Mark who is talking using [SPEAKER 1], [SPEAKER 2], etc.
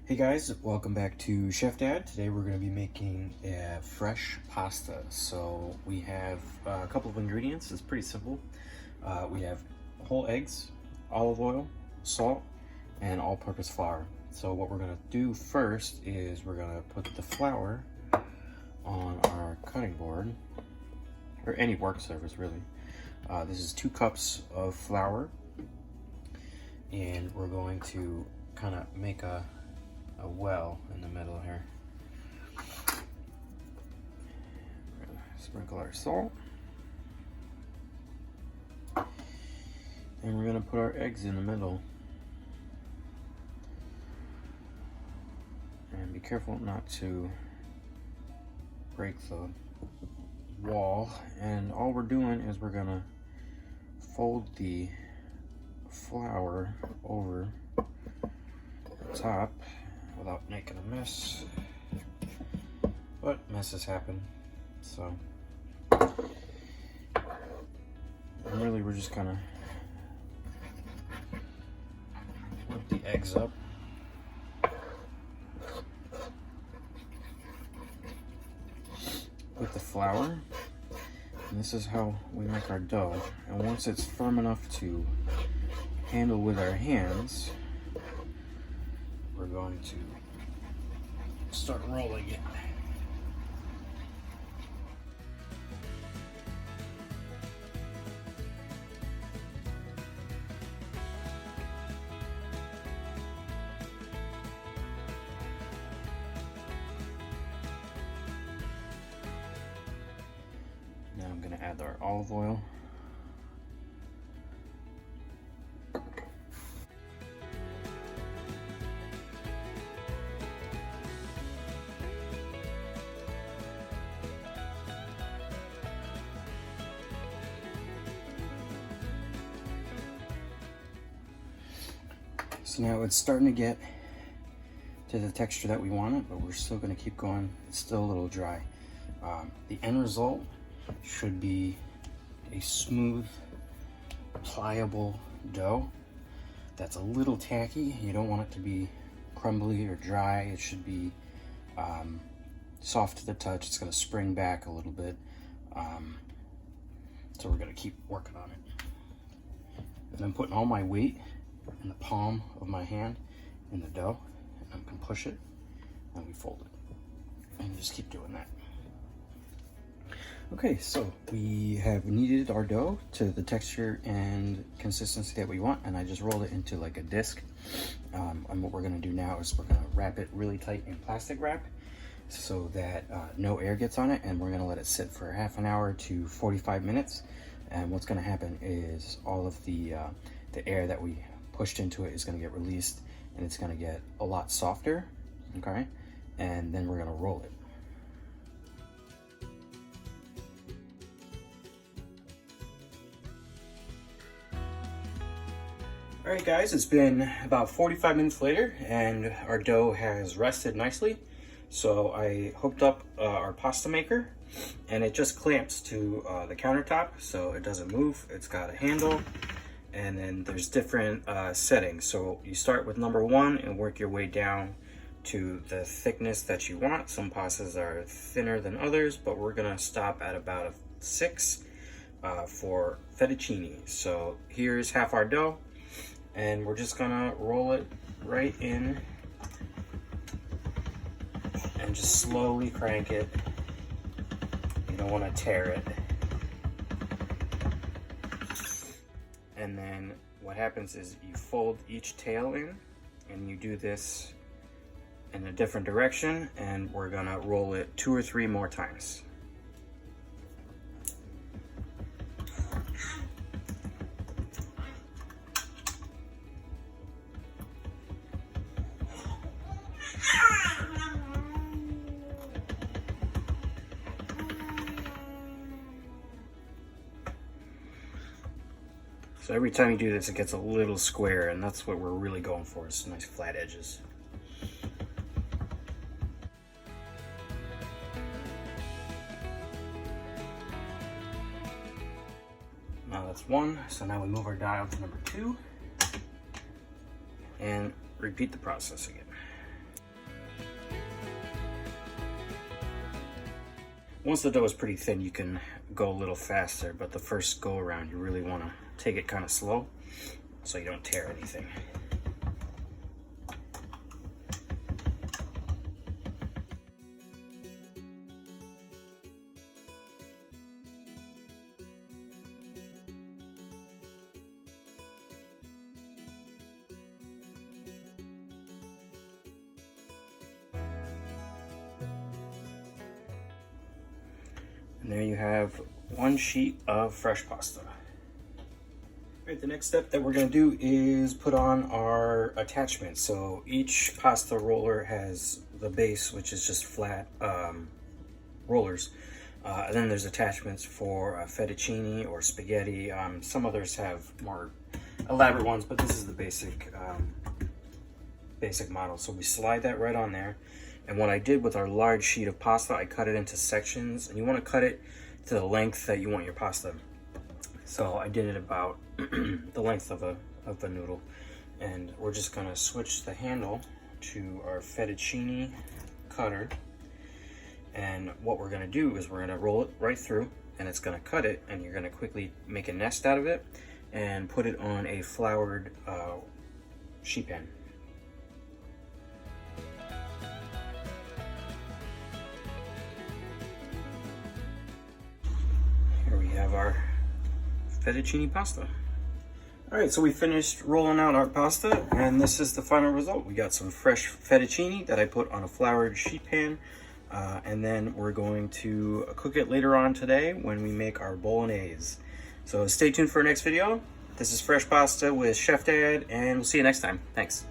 [SPEAKER 1] Hey guys, welcome back to Chef Dad. Today we're going to be making a fresh pasta. So we have a couple of ingredients. It's pretty simple. We have whole eggs, olive oil, salt, and all-purpose flour. So what we're going to do first is we're going to put the flour on our cutting board, or any work surface really. This is 2 cups of flour, and we're going to kind of make a well in the middle here. We're gonna sprinkle our salt, and we're gonna put our eggs in the middle. And be careful not to break the wall. And all we're doing is we're gonna fold the flour over the top without making a mess, but messes happen. So really we're just gonna whip the eggs up, with the flour, and this is how we make our dough. And once it's firm enough to handle with our hands, we're going to start rolling it. Now I'm going to add our olive oil. So now it's starting to get to the texture that we want it, but we're still going to keep going. It's still a little dry. The end result should be a smooth, pliable dough that's a little tacky. You don't want it to be crumbly or dry. It should be soft to the touch. It's going to spring back a little bit. So we're going to keep working on it. And I'm putting all my weight in the palm of my hand in the dough, and I'm going to push it, and we fold it, and just keep doing that. Okay, so we have kneaded our dough to the texture and consistency that we want, and I just rolled it into like a disc. And what we're going to do now is we're going to wrap it really tight in plastic wrap so that no air gets on it, and we're going to let it sit for half an hour to 45 minutes. And what's going to happen is all of the air that we pushed into it is going to get released, and it's going to get a lot softer. Okay, and then we're going to roll it. All right guys, it's been about 45 minutes later, and our dough has rested nicely. So I hooked up our pasta maker, and it just clamps to the countertop so it doesn't move. It's got a handle, and then there's different settings. So you start with number 1 and work your way down to the thickness that you want. Some pastas are thinner than others, but we're gonna stop at about a 6 for fettuccine. So here's half our dough, and we're just gonna roll it right in and just slowly crank it. You don't wanna tear it. And then what happens is you fold each tail in, and you do this in a different direction, and we're gonna roll it 2 or 3 more times. So every time you do this, it gets a little square, and that's what we're really going for, is nice flat edges. Now that's 1, so now we move our dial to number 2, and repeat the process again. Once the dough is pretty thin, you can go a little faster, but the first go around, you really want to take it kind of slow so you don't tear anything. And there you have one sheet of fresh pasta. All right, the next step that we're gonna do is put on our attachments. So each pasta roller has the base, which is just flat rollers. And then there's attachments for fettuccine or spaghetti. Some others have more elaborate ones, but this is the basic model. So we slide that right on there. And what I did with our large sheet of pasta, I cut it into sections, and you want to cut it to the length that you want your pasta. So I did it about the length of a noodle. And we're just gonna switch the handle to our fettuccine cutter. And what we're gonna do is we're gonna roll it right through, and it's gonna cut it, and you're gonna quickly make a nest out of it and put it on a floured sheet pan. Here we have our fettuccine pasta. All right, so we finished rolling out our pasta, and this is the final result. We got some fresh fettuccine that I put on a floured sheet pan, and then we're going to cook it later on today when we make our bolognese. So stay tuned for our next video. This is Fresh Pasta with Chef Dad, and we'll see you next time. Thanks.